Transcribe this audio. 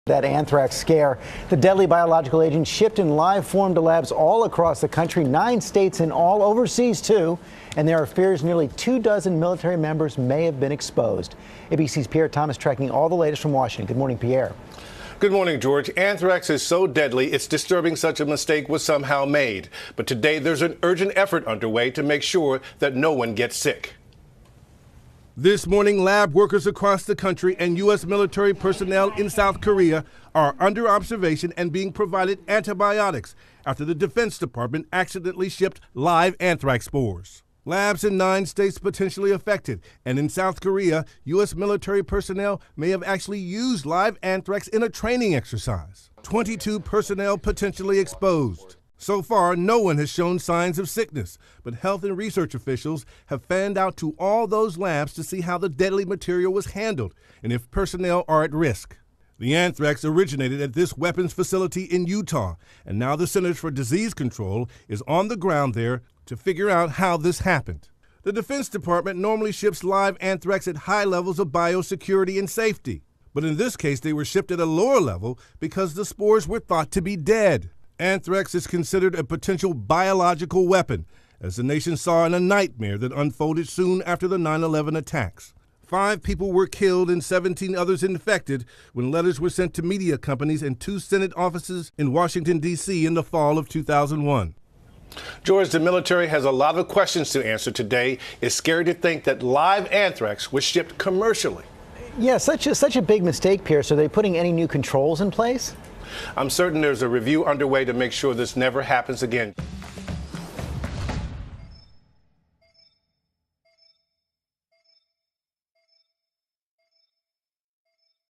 That anthrax scare. The deadly biological agent shipped in live form to labs all across the country, 9 states and all overseas too. And there are fears nearly 24 military members may have been exposed. ABC's Pierre Thomas tracking all the latest from Washington. Good morning, Pierre. Good morning, George. Anthrax is so deadly, it's disturbing such a mistake was somehow made. But today there's an urgent effort underway to make sure that no one gets sick. This morning, lab workers across the country and U.S. military personnel in South Korea are under observation and being provided antibiotics after the Defense Department accidentally shipped live anthrax spores. Labs in 9 states potentially affected, and in South Korea, U.S. military personnel may have actually used live anthrax in a training exercise. 22 personnel potentially exposed. So far, no one has shown signs of sickness, but health and research officials have fanned out to all those labs to see how the deadly material was handled and if personnel are at risk. The anthrax originated at this weapons facility in Utah, and now the Centers for Disease Control is on the ground there to figure out how this happened. The Defense Department normally ships live anthrax at high levels of biosecurity and safety, but in this case they were shipped at a lower level because the spores were thought to be dead. Anthrax is considered a potential biological weapon, as the nation saw in a nightmare that unfolded soon after the 9/11 attacks. 5 people were killed and 17 others infected when letters were sent to media companies and 2 Senate offices in Washington, D.C. in the fall of 2001. George, the military has a lot of questions to answer today. It's scary to think that live anthrax was shipped commercially. Yeah, such a big mistake, Pierce. Are they putting any new controls in place? I'm certain there's a review underway to make sure this never happens again.